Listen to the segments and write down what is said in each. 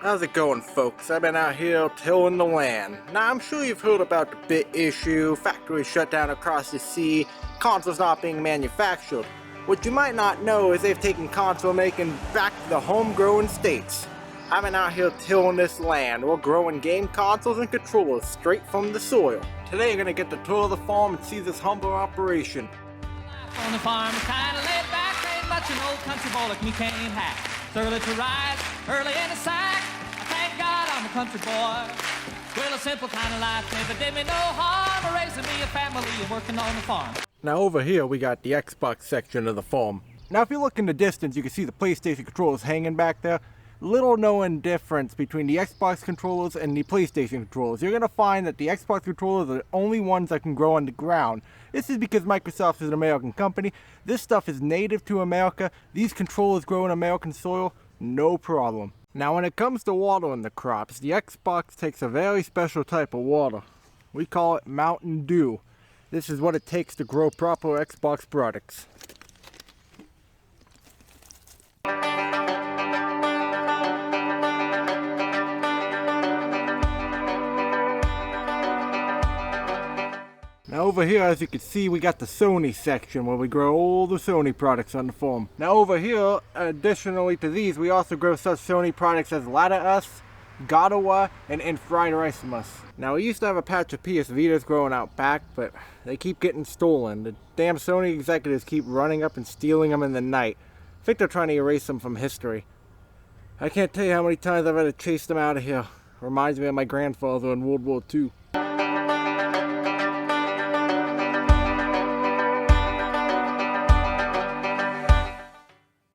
How's it going, folks? I've been out here tilling the land. Now, I'm sure you've heard about the bit issue, factories shut down across the sea, consoles not being manufactured. What you might not know is they've taken console making back to the homegrown states. I've been out here tilling this land. We're growing game consoles and controllers straight from the soil. Today, you're gonna get the tour of the farm and see this humble operation. On the farm, kinda laid back, ain't much an old country boy like me can't hack. It's early to rise, early in the sack. I thank God I'm a country boy. Well, a simple kind of life never did me no harm. Raising me a family and working on the farm. Now over here we got the Xbox section of the farm. Now if you look in the distance, you can see the PlayStation controllers hanging back there. Little known difference between the Xbox controllers and the PlayStation controllers. You're going to find that the Xbox controllers are the only ones that can grow on the ground. This is because Microsoft is an American company. This stuff is native to America. These controllers grow in American soil, no problem. Now when it comes to watering the crops, the Xbox takes a very special type of water. We call it Mountain Dew. This is what it takes to grow proper Xbox products. Now over here, as you can see, we got the Sony section where we grow all the Sony products on the farm. Now over here, additionally to these, we also grow such Sony products as Lada-us, Godawa, and Infrarissimus. Now we used to have a patch of PS Vitas growing out back, but they keep getting stolen. The damn Sony executives keep running up and stealing them in the night. I think they're trying to erase them from history. I can't tell you how many times I've had to chase them out of here. Reminds me of my grandfather in World War II.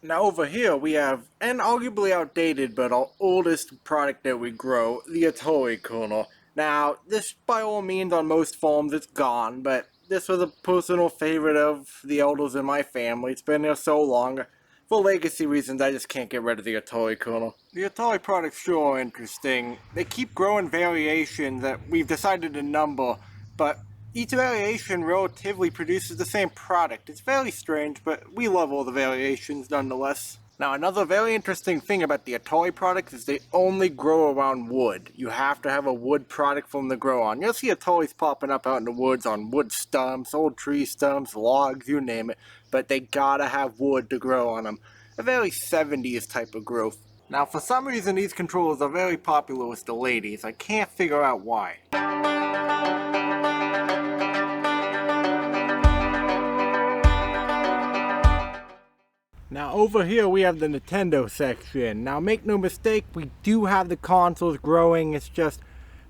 Now over here we have an arguably outdated but our oldest product that we grow, the Atari kernel. Now this by all means on most farms it's gone, but this was a personal favorite of the elders in my family. It's been there so long. For legacy reasons I just can't get rid of the Atari kernel. The Atari products sure are interesting. They keep growing variations that we've decided to number, but each variation relatively produces the same product. It's very strange, but we love all the variations nonetheless. Now another very interesting thing about the Atari products is they only grow around wood. You have to have a wood product for them to grow on. You'll see Ataris popping up out in the woods on wood stumps, old tree stumps, logs, you name it. But they gotta have wood to grow on them. A very 70s type of growth. Now for some reason these controllers are very popular with the ladies. I can't figure out why. Now over here we have the Nintendo section. Now make no mistake, we do have the consoles growing, it's just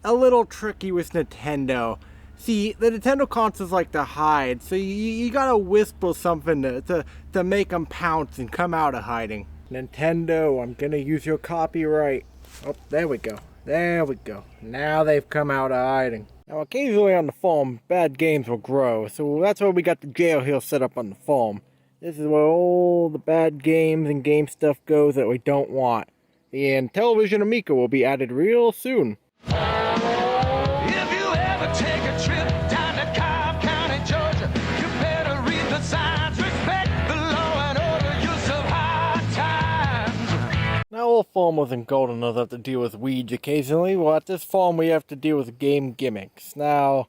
a little tricky with Nintendo. See, the Nintendo consoles like to hide, so you gotta whisper something to make them pounce and come out of hiding. Nintendo, I'm gonna use your copyright. Oh, there we go. There we go. Now they've come out of hiding. Now occasionally on the farm, bad games will grow, so that's why we got the jail here set up on the farm. This is where all the bad games and game stuff goes that we don't want. And Television Amica will be added real soon. If you ever take a trip down to Cobb County, Georgia, you better read the signs, respect the law and order, use of hard times. Now all farmers in Golden Hills have to deal with weeds occasionally. Well, at this farm we have to deal with game gimmicks. Now,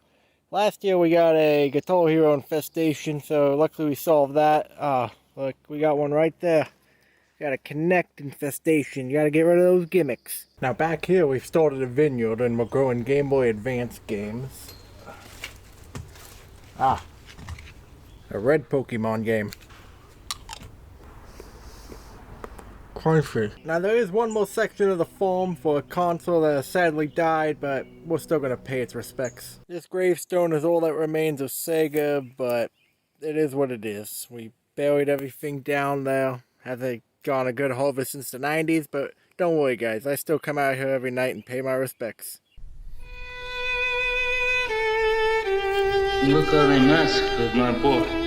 last year we got a Guitar Hero infestation, so luckily we solved that. Look, we got one right there. Got a Connect infestation. You gotta get rid of those gimmicks. Now back here we've started a vineyard and we're growing Game Boy Advance games. A red Pokemon game. Crunchy. Now there is one more section of the farm for a console that has sadly died, but we're still gonna pay its respects. This gravestone is all that remains of Sega, but it is what it is. We buried everything down there. Hasn't gone a good harvest since the 90s, but don't worry guys, I still come out here every night and pay my respects. Look how they massacred my boy.